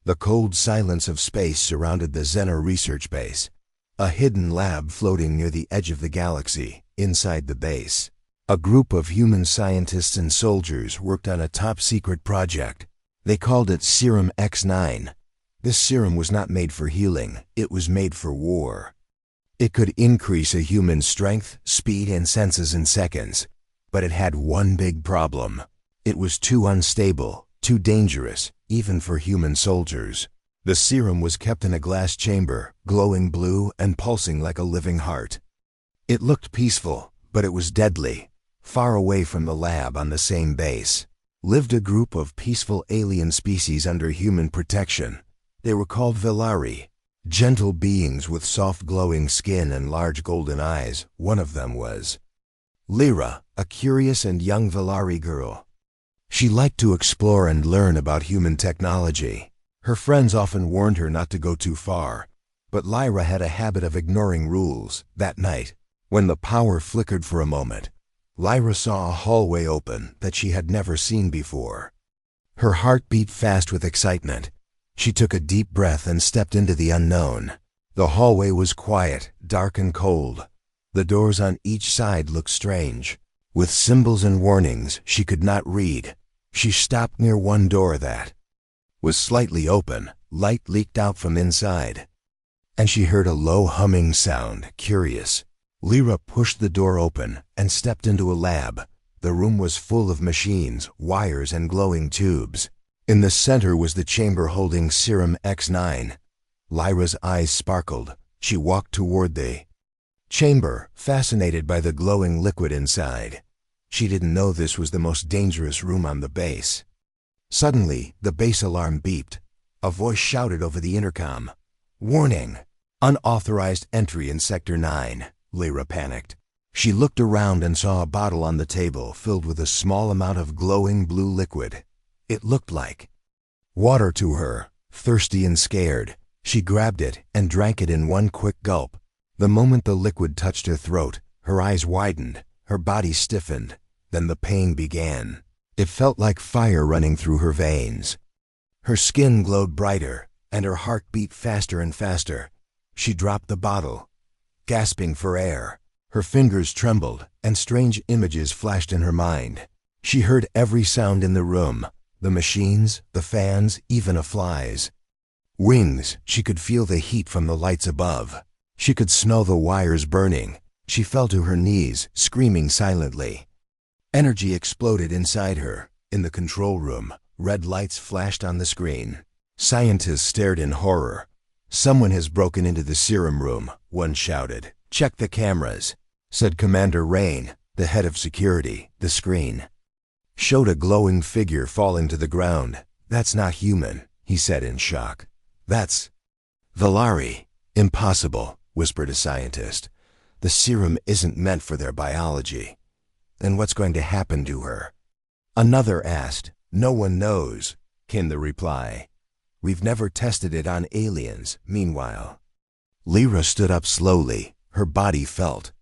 The cold silence of space surrounded the Xena research base, a hidden lab floating near the edge of the galaxy, inside the base. A group of human scientists and soldiers worked on a top-secret project. They called it Serum X9. This serum was not made for healing, it was made for war. It could increase a human's strength, speed, and senses in seconds. But it had one big problem. It was too unstable, too dangerous, even for human soldiers. The serum was kept in a glass chamber, glowing blue and pulsing like a living heart. It looked peaceful, but it was deadly. Far away from the lab on the same base lived a group of peaceful alien species under human protection. They were called Velari, gentle beings with soft glowing skin and large golden eyes. One of them was Lyra, a curious and young Velari girl. She liked to explore and learn about human technology. Her friends often warned her not to go too far, but Lyra had a habit of ignoring rules. That night, when the power flickered for a moment, Lyra saw a hallway open that she had never seen before. Her heart beat fast with excitement. She took a deep breath and stepped into the unknown. The hallway was quiet, dark and cold. The doors on each side looked strange, with symbols and warnings she could not read. She stopped near one door that was slightly open. Light leaked out from inside, and she heard a low humming sound. Curious, Lyra pushed the door open and stepped into a lab. The room was full of machines, wires, and glowing tubes. In the center was the chamber holding Serum X9. Lyra's eyes sparkled. She walked toward the chamber, fascinated by the glowing liquid inside. She didn't know this was the most dangerous room on the base. Suddenly, the base alarm beeped. A voice shouted over the intercom, "Warning! Unauthorized entry in Sector 9. Lyra panicked. She looked around and saw a bottle on the table filled with a small amount of glowing blue liquid. It looked like water to her. Thirsty and scared, she grabbed it and drank it in one quick gulp. The moment the liquid touched her throat, her eyes widened, her body stiffened. Then the pain began. It felt like fire running through her veins. Her skin glowed brighter, and her heart beat faster and faster. She dropped the bottle, gasping for air. Her fingers trembled, and strange images flashed in her mind. She heard every sound in the room. The machines, the fans, even a fly's wings. She could feel the heat from the lights above. She could smell the wires burning. She fell to her knees, screaming silently. Energy exploded inside her. In the control room, red lights flashed on the screen. Scientists stared in horror. "Someone has broken into the serum room," one shouted. "Check the cameras," said Commander Rain, the head of security. The screen showed a glowing figure falling to the ground. "That's not human," he said in shock. "That's Velari." "Impossible," whispered a scientist. "The serum isn't meant for their biology." "Then what's going to happen to her?" Another asked. "No one knows," came the reply. "We've never tested it on aliens." Meanwhile, Lyra stood up slowly. Her body felt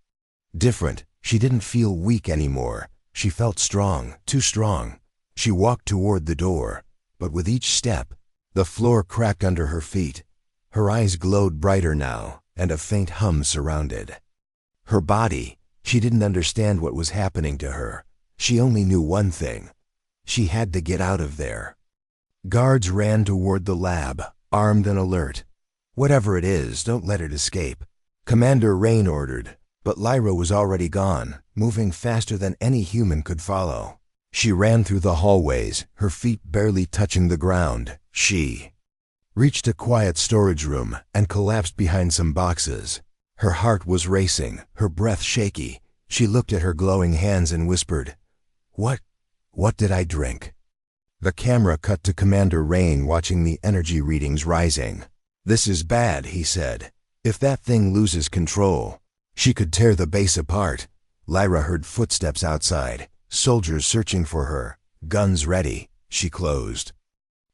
different. She didn't feel weak anymore. She felt strong, too strong. She walked toward the door, but with each step, the floor cracked under her feet. Her eyes glowed brighter now, and a faint hum surrounded her body. She didn't understand what was happening to her. She only knew one thing. She had to get out of there. Guards ran toward the lab, armed and alert. "Whatever it is, don't let it escape," Commander Rain ordered. But Lyra was already gone, moving faster than any human could follow. She ran through the hallways, her feet barely touching the ground. She reached a quiet storage room and collapsed behind some boxes. Her heart was racing, her breath shaky. She looked at her glowing hands and whispered, What did I drink?" The camera cut to Commander Rain watching the energy readings rising. "This is bad," he said. "If that thing loses control, she could tear the base apart." Lyra heard footsteps outside, soldiers searching for her, guns ready. She closed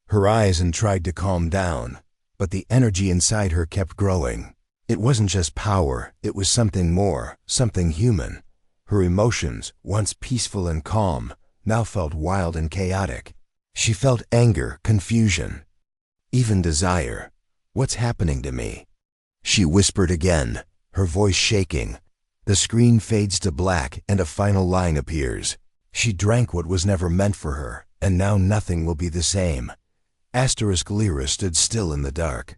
her eyes and tried to calm down, but the energy inside her kept growing. It wasn't just power, it was something more, something human. Her emotions, once peaceful and calm, now felt wild and chaotic. She felt anger, confusion, even desire. What's happening to me? She whispered again, her voice shaking. The screen fades to black and a final line appears. She drank what was never meant for her, and now nothing will be the same. Lyra stood still in the dark.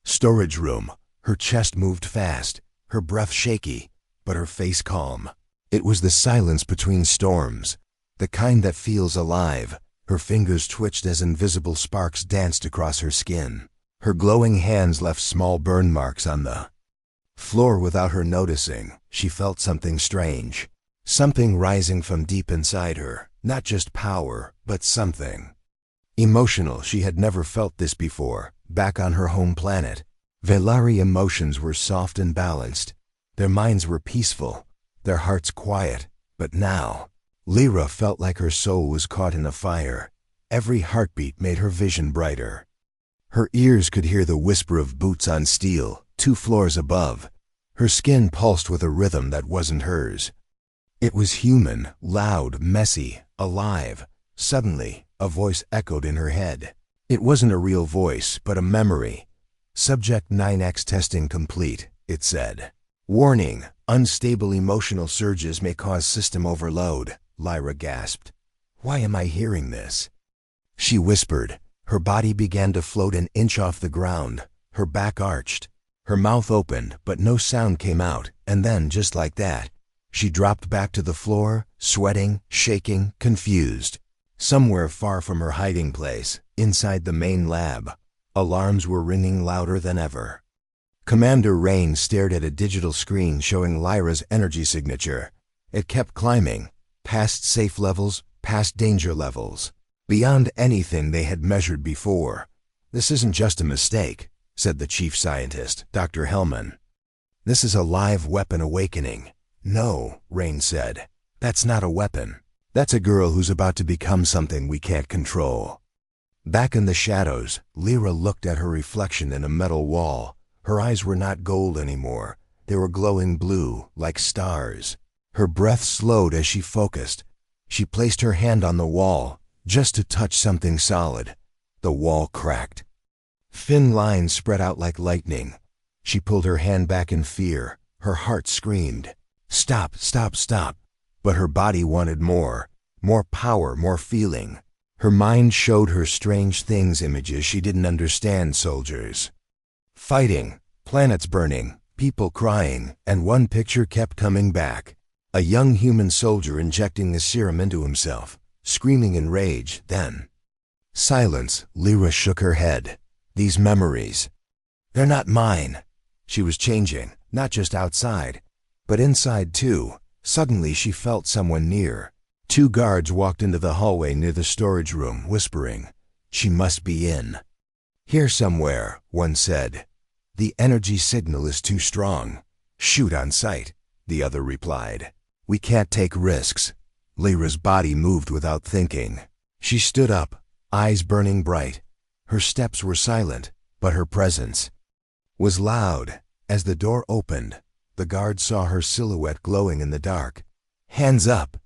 Storage room. Her chest moved fast, her breath shaky, but her face calm. It was the silence between storms, the kind that feels alive. Her fingers twitched as invisible sparks danced across her skin. Her glowing hands left small burn marks on the floor without her noticing. She felt something strange, something rising from deep inside her, not just power, but something emotional. She had never felt this before, back on her home planet. Velari emotions were soft and balanced. Their minds were peaceful, their hearts quiet. But now, Lyra felt like her soul was caught in a fire. Every heartbeat made her vision brighter. Her ears could hear the whisper of boots on steel, 2 floors above. Her skin pulsed with a rhythm that wasn't hers. It was human, loud, messy, alive. Suddenly, a voice echoed in her head. It wasn't a real voice, but a memory. Subject 9X testing complete, it said. Warning, unstable emotional surges may cause system overload, Lyra gasped. Why am I hearing this? She whispered. Her body began to float an inch off the ground. Her back arched. Her mouth opened, but no sound came out, and then, just like that, she dropped back to the floor, sweating, shaking, confused. Somewhere far from her hiding place, inside the main lab, alarms were ringing louder than ever. Commander Rain stared at a digital screen showing Lyra's energy signature. It kept climbing, past safe levels, past danger levels, beyond anything they had measured before. This isn't just a mistake, said the chief scientist, Dr. Hellman. This is a live weapon awakening. No, Rain said. That's not a weapon. That's a girl who's about to become something we can't control. Back in the shadows, Lyra looked at her reflection in a metal wall. Her eyes were not gold anymore. They were glowing blue, like stars. Her breath slowed as she focused. She placed her hand on the wall, just to touch something solid. The wall cracked. Thin lines spread out like lightning. She pulled her hand back in fear. Her heart screamed, "Stop, stop, stop." But her body wanted more power, more feeling. Her mind showed her strange things, images she didn't understand. Soldiers fighting, planets burning, people crying, and one picture kept coming back. A young human soldier injecting the serum into himself, screaming in rage. Then silence. Lyra shook her head. These memories, they're not mine. She was changing, not just outside, but inside too. Suddenly she felt someone near. 2 guards walked into the hallway near the storage room, whispering, "She must be in here somewhere," one said. "The energy signal is too strong. Shoot on sight," the other replied. "We can't take risks." Lyra's body moved without thinking. She stood up, eyes burning bright. Her steps were silent, but her presence was loud. As the door opened, the guard saw her silhouette glowing in the dark. "Hands up!"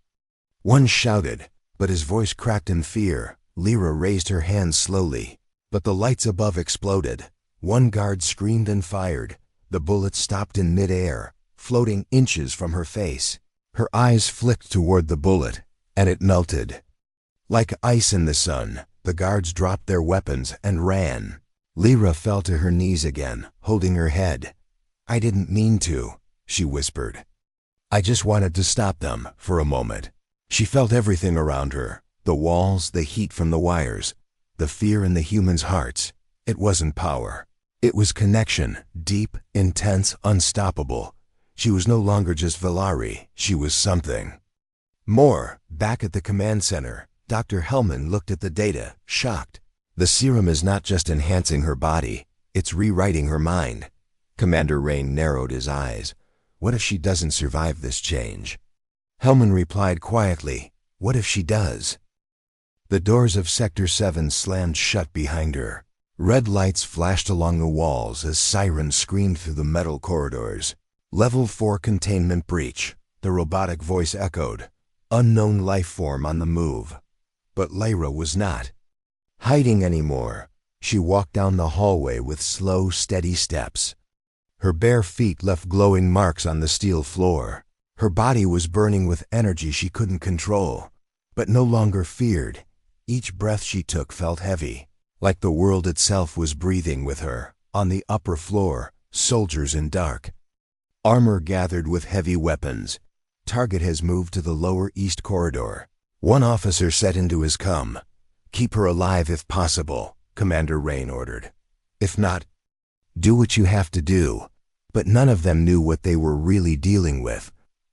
One shouted, but his voice cracked in fear. Lyra raised her hands slowly, but the lights above exploded. One guard screamed and fired. The bullet stopped in midair, floating inches from her face. Her eyes flicked toward the bullet, and it melted. Like ice in the sun, the guards dropped their weapons and ran. Lyra fell to her knees again, holding her head. "I didn't mean to," she whispered. "I just wanted to stop them for a moment." She felt everything around her, the walls, the heat from the wires, the fear in the humans' hearts. It wasn't power. It was connection, deep, intense, unstoppable. She was no longer just Velari, she was something more. Back at the command center, Dr. Hellman looked at the data, shocked. The serum is not just enhancing her body, it's rewriting her mind. Commander Rain narrowed his eyes. What if she doesn't survive this change? Hellman replied quietly, "What if she does?" The doors of Sector 7 slammed shut behind her. Red lights flashed along the walls as sirens screamed through the metal corridors. Level 4 containment breach, the robotic voice echoed. Unknown life form on the move. But Lyra was not hiding anymore. She walked down the hallway with slow, steady steps. Her bare feet left glowing marks on the steel floor. Her body was burning with energy she couldn't control, but no longer feared. Each breath she took felt heavy, like the world itself was breathing with her. On the upper floor, soldiers in dark armor gathered with heavy weapons. Target has moved to the lower east corridor. One officer said into his comm, "Keep her alive if possible," Commander Rain ordered. "If not, do what you have to do." But none of them knew what they were really dealing with.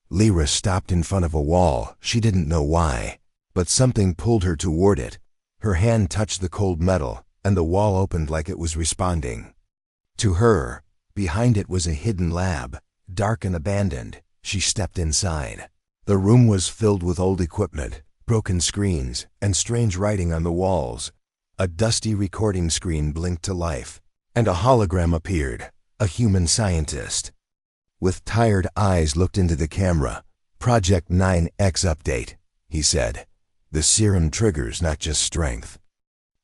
Lyra stopped in front of a wall. She didn't know why, but something pulled her toward it. Her hand touched the cold metal, and the wall opened like it was responding. To her, behind it was a hidden lab, dark and abandoned. She stepped inside. The room was filled with old equipment, broken screens, and strange writing on the walls. A dusty recording screen blinked to life, and a hologram appeared, a human scientist. With tired eyes looked into the camera. "Project 9X update," he said. "The serum triggers not just strength,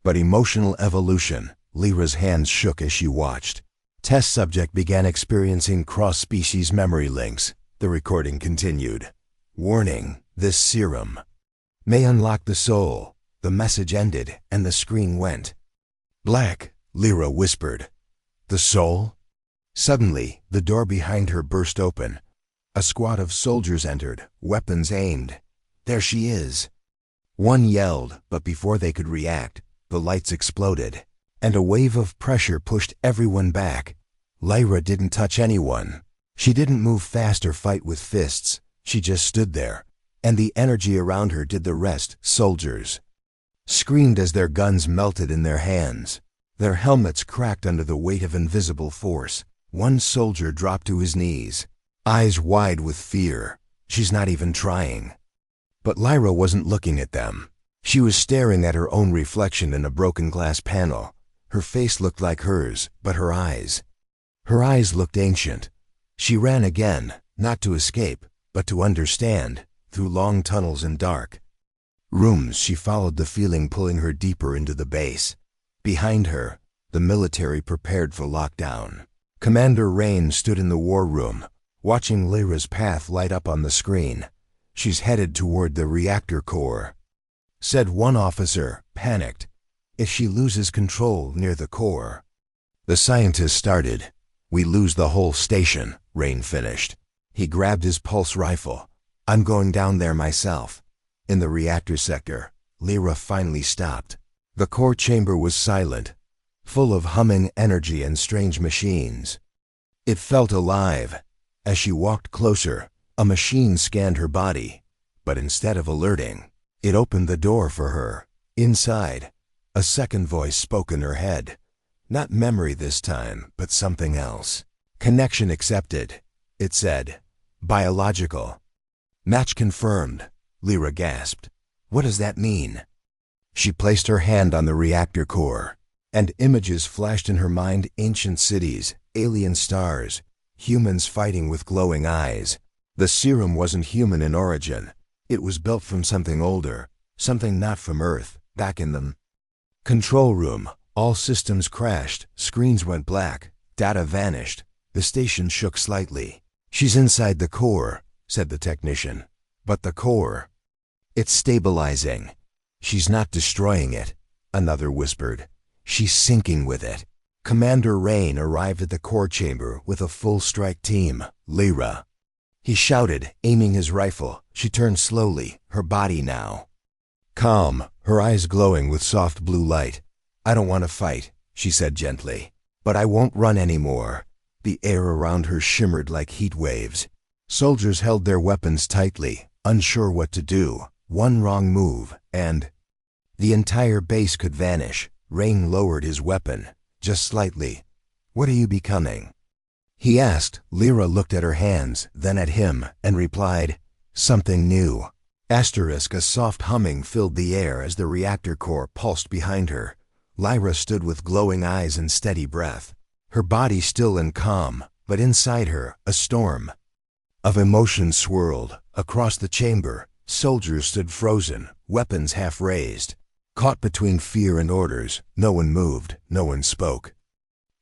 but emotional evolution." Lyra's hands shook as she watched. Test subject began experiencing cross-species memory links. The recording continued. "Warning, this serum may unlock the soul." The message ended, and the screen went black. Lyra whispered, "The soul?" Suddenly, the door behind her burst open. A squad of soldiers entered, weapons aimed. "There she is!" One yelled, but before they could react, the lights exploded, and a wave of pressure pushed everyone back. Lyra didn't touch anyone. She didn't move fast or fight with fists. She just stood there, and the energy around her did the rest. Soldiers screamed as their guns melted in their hands. Their helmets cracked under the weight of invisible force. One soldier dropped to his knees, eyes wide with fear. "She's not even trying." But Lyra wasn't looking at them. She was staring at her own reflection in a broken glass panel. Her face looked like hers, but her eyes looked ancient. She ran again, not to escape, but to understand, through long tunnels and dark rooms. She followed the feeling pulling her deeper into the base. Behind her, the military prepared for lockdown. Commander Rain stood in the war room, watching Lyra's path light up on the screen. "She's headed toward the reactor core," said one officer, panicked. "If she loses control near the core." The scientist started. "We lose the whole station," Rain finished. He grabbed his pulse rifle. "I'm going down there myself." In the reactor sector, Lyra finally stopped. The core chamber was silent, full of humming energy and strange machines. It felt alive. As she walked closer, a machine scanned her body, but instead of alerting, it opened the door for her. Inside, a second voice spoke in her head. Not memory this time, but something else. "Connection accepted," it said. "Biological. Match confirmed." Lyra gasped. "What does that mean?" She placed her hand on the reactor core, and images flashed in her mind: ancient cities, alien stars, humans fighting with glowing eyes. The serum wasn't human in origin. It was built from something older, something not from Earth. Back in the control room, all systems crashed, screens went black, data vanished. The station shook slightly. "She's inside the core," said the technician. "But the core, it's stabilizing." "She's not destroying it," another whispered. "She's sinking with it." Commander Rain arrived at the core chamber with a full strike team. "Lyra," he shouted, aiming his rifle. She turned slowly, her body now calm, her eyes glowing with soft blue light. "I don't want to fight," she said gently, "but I won't run anymore." The air around her shimmered like heat waves. Soldiers held their weapons tightly, unsure what to do. One wrong move, and the entire base could vanish. Rain lowered his weapon, just slightly. "What are you becoming?" he asked. Lyra looked at her hands, then at him, and replied, "Something new." Asterisk. A soft humming filled the air as the reactor core pulsed behind her. Lyra stood with glowing eyes and steady breath, her body still and calm, but inside her, a storm of emotion swirled. Across the chamber, soldiers stood frozen, weapons half raised. Caught between fear and orders, no one moved, no one spoke.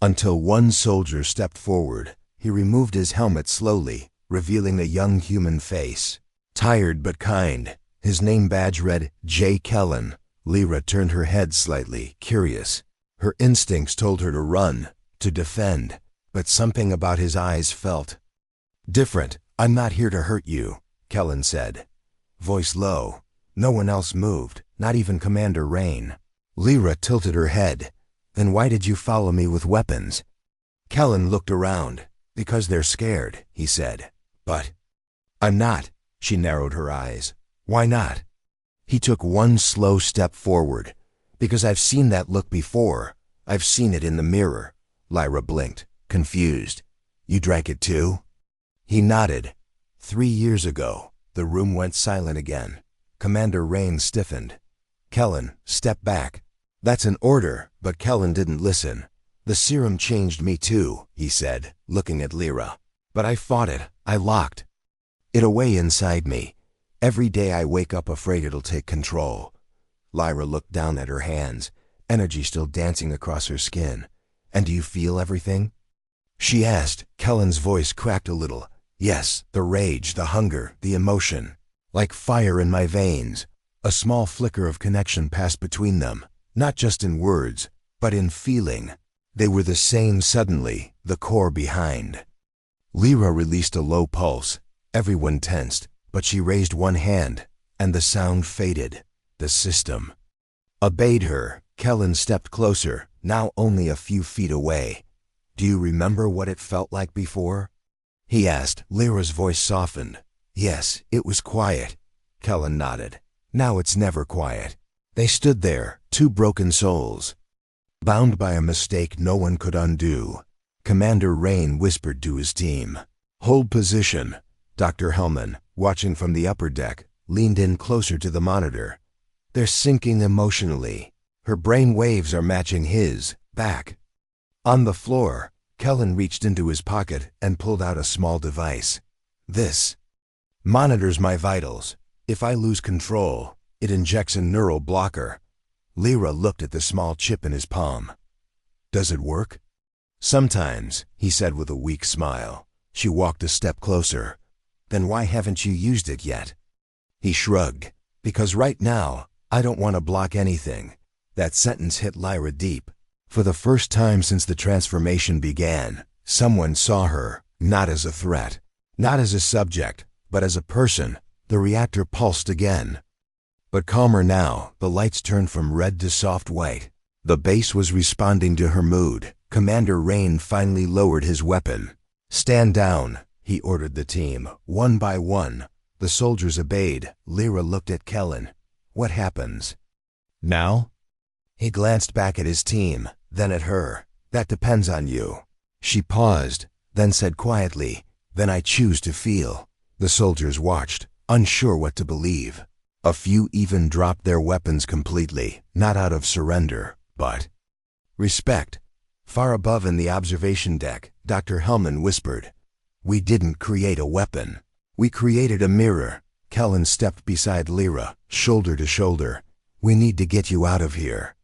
Until one soldier stepped forward. He removed his helmet slowly, revealing a young human face. Tired but kind. His name badge read, J. Kellen. Lyra turned her head slightly, curious. Her instincts told her to run, to defend, but something about his eyes felt different. "I'm not here to hurt you," Kellen said. Voice low. No one else moved, not even Commander Rain. Lyra tilted her head. "Then why did you follow me with weapons?" Kellen looked around. "Because they're scared," he said. "But I'm not." She narrowed her eyes. "Why not?" He took one slow step forward. "Because I've seen that look before. I've seen it in the mirror." Lyra blinked, confused. "You drank it too?" He nodded. 3 years ago. The room went silent again. Commander Rain stiffened. "Kellen, step back." "That's an order," but Kellen didn't listen. "The serum changed me too," he said, looking at Lyra. "But I fought it. I locked it away inside me. Every day I wake up afraid it'll take control." Lyra looked down at her hands, energy still dancing across her skin. "And do you feel everything?" she asked. Kellen's voice cracked a little. "Yes, the rage, the hunger, the emotion. Like fire in my veins." A small flicker of connection passed between them, not just in words, but in feeling. They were the same suddenly, the core behind. Lyra released a low pulse. Everyone tensed, but she raised one hand, and the sound faded. The system obeyed her. Kellen stepped closer, now only a few feet away. "Do you remember what it felt like before?" he asked. Lyra's voice softened. "Yes, it was quiet." Kellen nodded. "Now it's never quiet." They stood there, two broken souls, bound by a mistake no one could undo. Commander Rain whispered to his team, "Hold position." Dr. Hellman, watching from the upper deck, leaned in closer to the monitor. "They're syncing emotionally. Her brain waves are matching his." Back on the floor, Kellen reached into his pocket and pulled out a small device. "This monitors my vitals. If I lose control, it injects a neural blocker." Lyra looked at the small chip in his palm. "Does it work?" "Sometimes," he said with a weak smile. She walked a step closer. "Then why haven't you used it yet?" He shrugged. "Because right now, I don't want to block anything." That sentence hit Lyra deep. For the first time since the transformation began, someone saw her, not as a threat, not as a subject, but as a person. The reactor pulsed again. But calmer now, the lights turned from red to soft white. The base was responding to her mood. Commander Rain finally lowered his weapon. "Stand down," he ordered the team, one by one. The soldiers obeyed. Lyra looked at Kellen. "What happens now?" He glanced back at his team, then at her. "That depends on you." She paused, then said quietly, "Then I choose to feel." The soldiers watched, unsure what to believe. A few even dropped their weapons completely, not out of surrender, but respect. Far above in the observation deck, Dr. Hellman whispered, "We didn't create a weapon. We created a mirror." Kellen stepped beside Lyra, shoulder to shoulder. "We need to get you out of here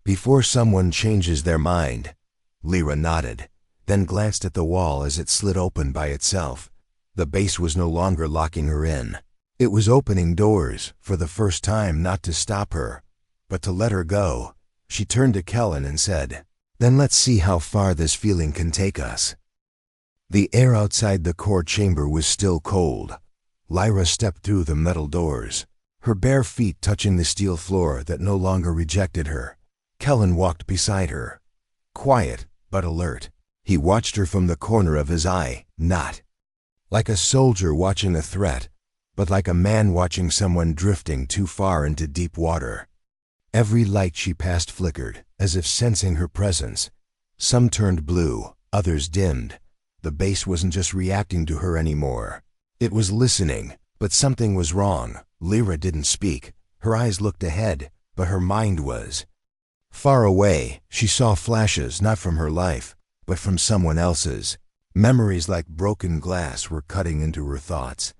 before someone changes their mind." Lyra nodded, then glanced at the wall as it slid open by itself. The base was no longer locking her in. It was opening doors, for the first time, not to stop her, but to let her go. She turned to Kellen and said, "Then let's see how far this feeling can take us." The air outside the core chamber was still cold. Lyra stepped through the metal doors, her bare feet touching the steel floor that no longer rejected her. Kellen walked beside her, quiet but alert. He watched her from the corner of his eye, not like a soldier watching a threat, but like a man watching someone drifting too far into deep water. Every light she passed flickered, as if sensing her presence. Some turned blue, others dimmed. The base wasn't just reacting to her anymore. It was listening, but something was wrong. Lyra didn't speak. Her eyes looked ahead, but her mind was far away. She saw flashes not from her life, but from someone else's. Memories like broken glass were cutting into her thoughts.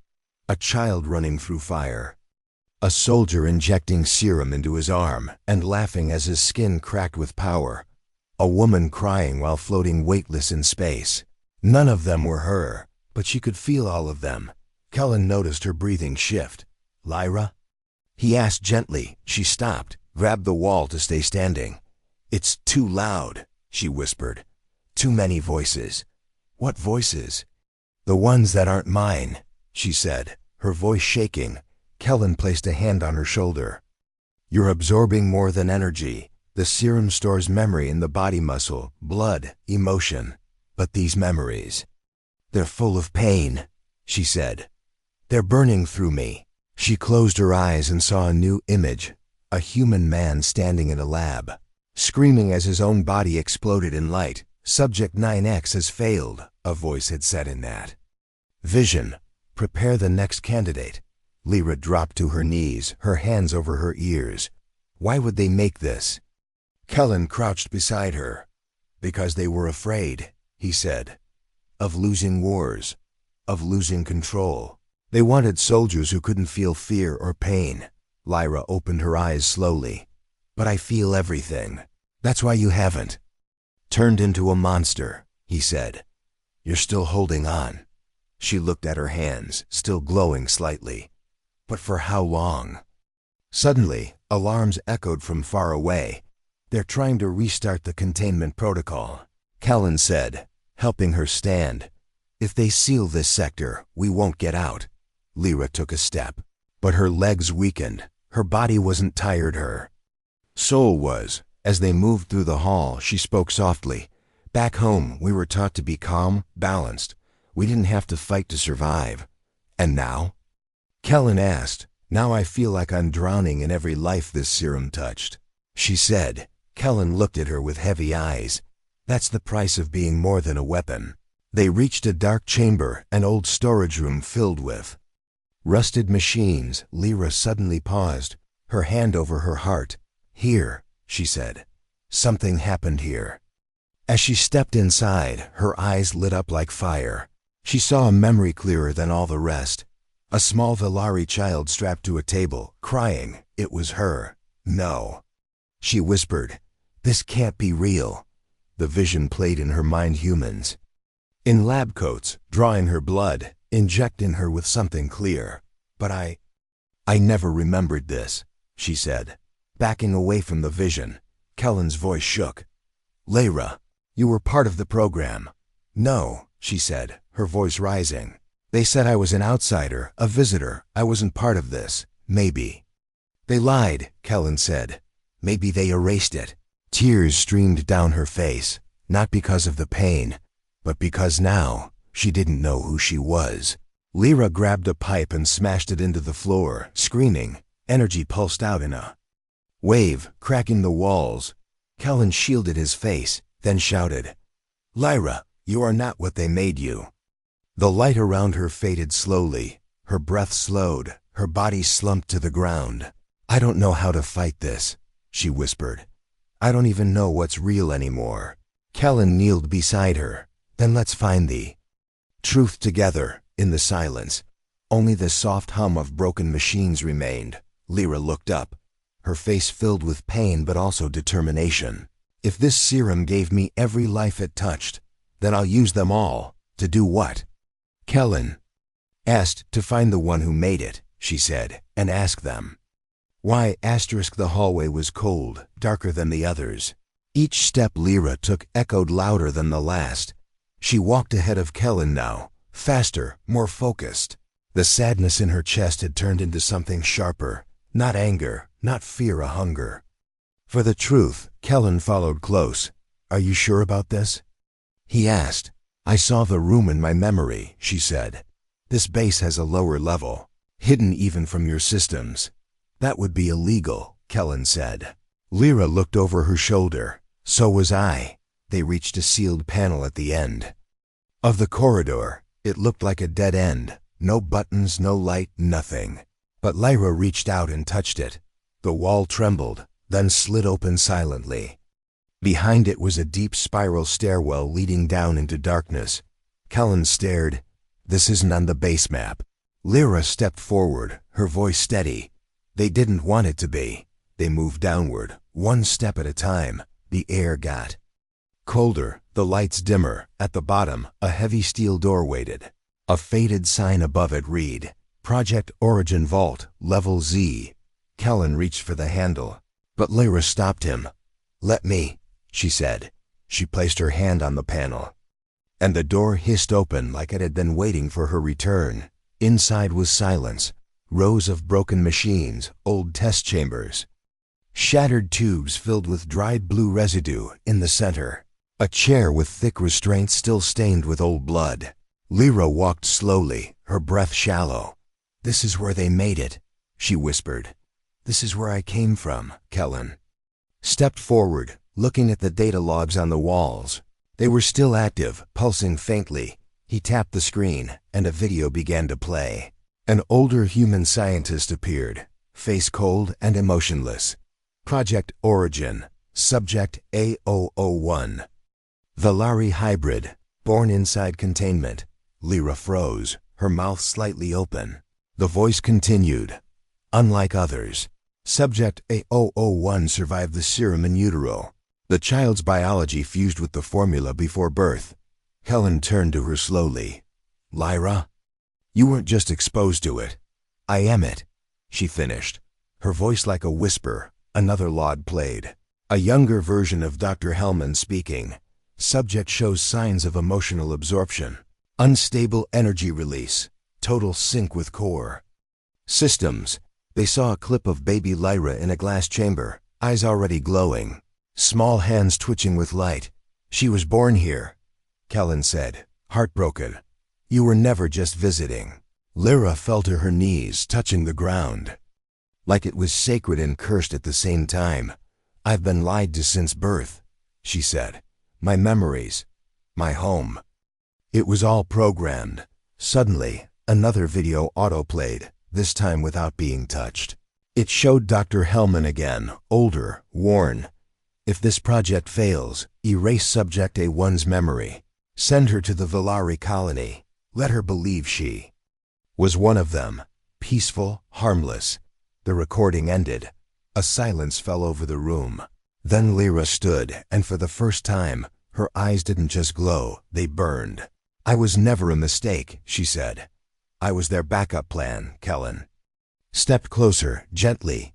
A child running through fire. A soldier injecting serum into his arm and laughing as his skin cracked with power. A woman crying while floating weightless in space. None of them were her, but she could feel all of them. Kellen noticed her breathing shift. "Lyra?" he asked gently. She stopped, grabbed the wall to stay standing. "It's too loud," she whispered. "Too many voices." "What voices?" "The ones that aren't mine," she said, her voice shaking. Kellen placed a hand on her shoulder. "You're absorbing more than energy. The serum stores memory in the body muscle, blood, emotion. But these memories, they're full of pain," she said. "They're burning through me." She closed her eyes and saw a new image, a human man standing in a lab, screaming as his own body exploded in light. "Subject 9X has failed," a voice had said in that. "Vision, prepare the next candidate." Lyra dropped to her knees, her hands over her ears. Why would they make this? Kellen crouched beside her. "Because they were afraid," he said. "Of losing wars. Of losing control. They wanted soldiers who couldn't feel fear or pain." Lyra opened her eyes slowly. "But I feel everything. That's why you haven't turned into a monster," he said. "You're still holding on." She looked at her hands, still glowing slightly. "But for how long?" Suddenly, alarms echoed from far away. "They're trying to restart the containment protocol," Kellen said, helping her stand. "If they seal this sector, we won't get out." Lyra took a step, but her legs weakened. Her body wasn't tired, her soul was. As they moved through the hall, she spoke softly. "Back home, we were taught to be calm, balanced. We didn't have to fight to survive. And now?" Kellen asked. "Now I feel like I'm drowning in every life this serum touched," she said. Kellen looked at her with heavy eyes. "That's the price of being more than a weapon." They reached a dark chamber, an old storage room filled with rusted machines. Lyra suddenly paused, her hand over her heart. "Here," she said. "Something happened here." As she stepped inside, her eyes lit up like fire. She saw a memory clearer than all the rest. A small Valari child strapped to a table, crying. It was her. "No," she whispered. "This can't be real." The vision played in her mind, humans in lab coats, drawing her blood, injecting her with something clear. "But I never remembered this," she said, backing away from the vision. Kellen's voice shook. "Lyra, you were part of the program." "No," she said, her voice rising. "They said I was an outsider, a visitor. I wasn't part of this. Maybe they lied," Kellen said. "Maybe they erased it." Tears streamed down her face, not because of the pain, but because now she didn't know who she was. Lyra grabbed a pipe and smashed it into the floor, screaming. Energy pulsed out in a wave, cracking the walls. Kellen shielded his face, then shouted, "Lyra, you are not what they made you." The light around her faded slowly. Her breath slowed. Her body slumped to the ground. "I don't know how to fight this," she whispered. "I don't even know what's real anymore." Kellen kneeled beside her. "Then let's find the truth together." In the silence, only the soft hum of broken machines remained. Lyra looked up, her face filled with pain but also determination. "If this serum gave me every life it touched, then I'll use them all." "To do what?" Kellen asked. "To find the one who made it," she said, "and ask them why." The hallway was cold, darker than the others. Each step Lyra took echoed louder than the last. She walked ahead of Kellen now, faster, more focused. The sadness in her chest had turned into something sharper. Not anger, not fear, a hunger for the truth. Kellen followed close. "Are you sure about this?" he asked. "I saw the room in my memory," she said. "This base has a lower level, hidden even from your systems." "That would be illegal," Kellen said. Lyra looked over her shoulder. "So was I." They reached a sealed panel at the end of the corridor. It looked like a dead end. No buttons, no light, nothing. But Lyra reached out and touched it. The wall trembled, then slid open silently. Behind it was a deep spiral stairwell leading down into darkness. Kellen stared. "This isn't on the base map." Lyra stepped forward, her voice steady. They didn't want it to be. They moved downward, one step at a time. The air got colder, the lights dimmer. At the bottom, a heavy steel door waited. A faded sign above it read, Project Origin Vault, Level Z. Kellen reached for the handle, but Lyra stopped him. "Let me," she said. She placed her hand on the panel, and the door hissed open like it had been waiting for her return. Inside was silence. Rows of broken machines, old test chambers, shattered tubes filled with dried blue residue in the center. A chair with thick restraints still stained with old blood. Lyra walked slowly, her breath shallow. "This is where they made it," she whispered. "This is where I came from." Kellen stepped forward, looking at the data logs on the walls. They were still active, pulsing faintly. He tapped the screen, and a video began to play. An older human scientist appeared, face cold and emotionless. Project Origin, Subject A001. Valari hybrid, born inside containment. Lyra froze, her mouth slightly open. The voice continued. Unlike others, Subject A001 survived the serum in utero. The child's biology fused with the formula before birth. Helen turned to her slowly. "Lyra? You weren't just exposed to it. I am it," she finished, her voice like a whisper. Another log played. A younger version of Dr. Hellman speaking. Subject shows signs of emotional absorption, unstable energy release, total sync with core systems. They saw a clip of baby Lyra in a glass chamber, eyes already glowing, small hands twitching with light. "She was born here," Kellen said, heartbroken. "You were never just visiting." Lyra fell to her knees, touching the ground, like it was sacred and cursed at the same time. "I've been lied to since birth," she said. "My memories, my home. It was all programmed." Suddenly, another video autoplayed, this time without being touched. It showed Dr. Hellman again, older, worn. "If this project fails, erase Subject A1's memory. Send her to the Valari colony. Let her believe she was one of them, peaceful, harmless." The recording ended. A silence fell over the room. Then Lyra stood, and for the first time, her eyes didn't just glow, they burned. "I was never a mistake," she said. "I was their backup plan." Kellen stepped closer, gently.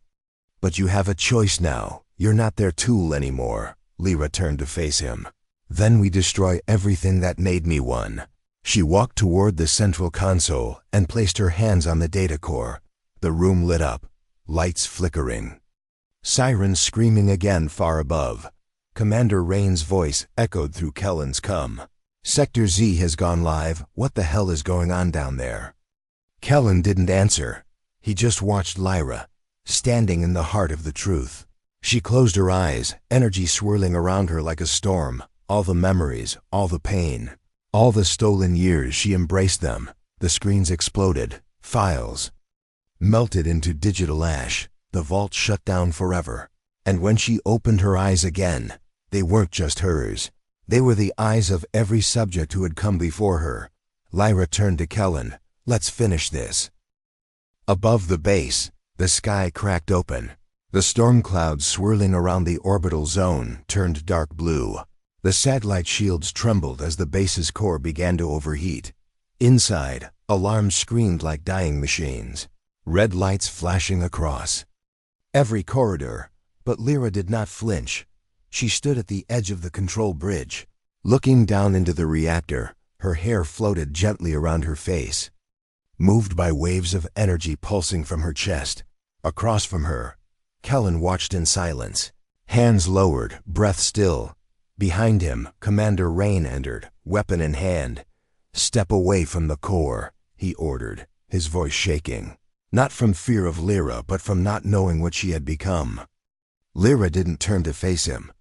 "But you have a choice now. You're not their tool anymore." Lyra turned to face him. "Then we destroy everything that made me one." She walked toward the central console and placed her hands on the data core. The room lit up, lights flickering. Sirens screaming again far above. Commander Rain's voice echoed through Kellen's cum. "Sector Z has gone live. What the hell is going on down there?" Kellen didn't answer. He just watched Lyra, standing in the heart of the truth. She closed her eyes, energy swirling around her like a storm. All the memories, all the pain, all the stolen years, she embraced them. The screens exploded. Files melted into digital ash. The vault shut down forever. And when she opened her eyes again, they weren't just hers. They were the eyes of every subject who had come before her. Lyra turned to Kellen. "Let's finish this." Above the base, the sky cracked open. The storm clouds swirling around the orbital zone turned dark blue. The satellite shields trembled as the base's core began to overheat. Inside, alarms screamed like dying machines, red lights flashing across every corridor. But Lyra did not flinch. She stood at the edge of the control bridge, looking down into the reactor. Her hair floated gently around her face, moved by waves of energy pulsing from her chest. Across from her, Kellen watched in silence, hands lowered, breath still. Behind him, Commander Rain entered, weapon in hand. "Step away from the core," he ordered, his voice shaking. Not from fear of Lyra, but from not knowing what she had become. Lyra didn't turn to face him.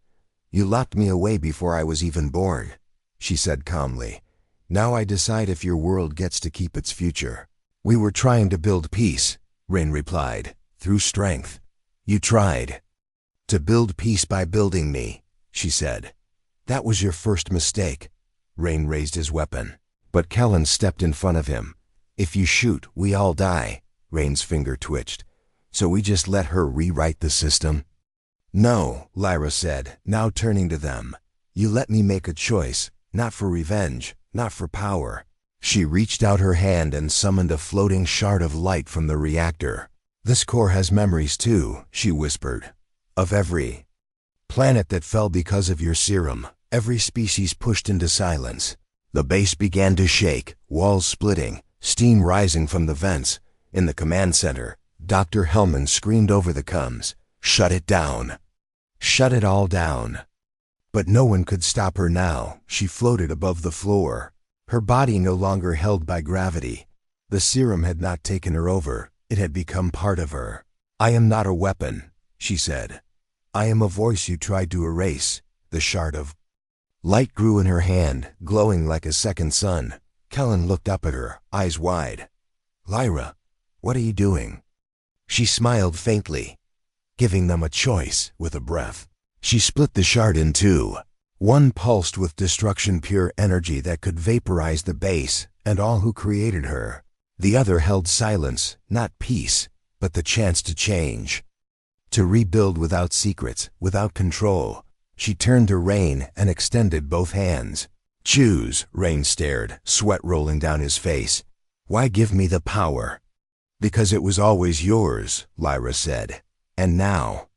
"You locked me away before I was even born," she said calmly. "Now I decide if your world gets to keep its future." "We were trying to build peace," Rain replied, "through strength. You tried to build peace by building me," she said. "That was your first mistake." Rain raised his weapon, but Kellen stepped in front of him. "If you shoot, we all die." Rain's finger twitched. So we just let her rewrite the system? No, Lyra said, now turning to them. You let me make a choice, not for revenge, not for power. She reached out her hand and summoned a floating shard of light from the reactor. This core has memories too, she whispered. Of every planet that fell because of your serum, every species pushed into silence. The base began to shake, walls splitting, steam rising from the vents. In the command center, Dr. Hellman screamed over the comms, "Shut it down! Shut it all down!" But no one could stop her now. She floated above the floor, her body no longer held by gravity. The serum had not taken her over, it had become part of her. I am not a weapon, she said. I am a voice you tried to erase. The shard of light grew in her hand, glowing like a second sun. Kellen looked up at her, eyes wide. Lyra, what are you doing? She smiled faintly, giving them a choice with a breath. She split the shard in two. One pulsed with destruction-pure energy that could vaporize the base and all who created her. The other held silence, not peace, but the chance to change. To rebuild without secrets, without control. She turned to Rain and extended both hands. Choose, Rain stared, sweat rolling down his face. Why give me the power? Because it was always yours, Lyra said. And now?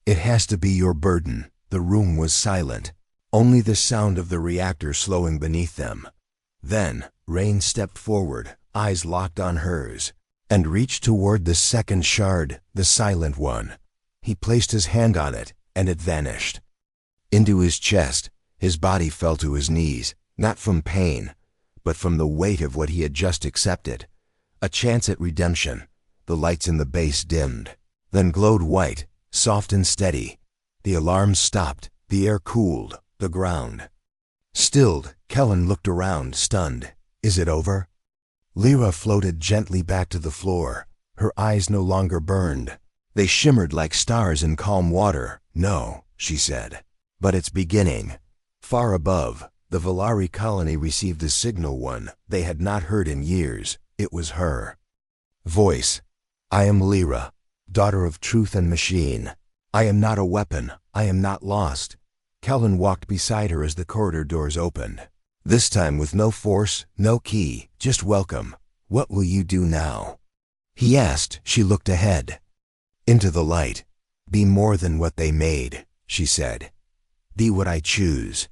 It has to be your burden. The room was silent. Only the sound of the reactor slowing beneath them. Then, Rain stepped forward, eyes locked on hers, and reached toward the second shard, the silent one. He placed his hand on it, and it vanished. Into his chest, his body fell to his knees, not from pain, but from the weight of what he had just accepted. A chance at redemption. The lights in the base dimmed, then glowed white, soft and steady. The alarms stopped, the air cooled, the ground stilled. Kellen looked around, stunned. Is it over? Lyra floated gently back to the floor. Her eyes no longer burned. They shimmered like stars in calm water. No, she said. But it's beginning. Far above, the Valari colony received a signal, one they had not heard in years. It was her voice. I am Lyra, daughter of truth and machine. I am not a weapon. I am not lost. Kellen walked beside her as the corridor doors opened. This time with no force, no key, just welcome. What will you do now? He asked. She looked ahead. Into the light. Be more than what they made, she said. Be what I choose.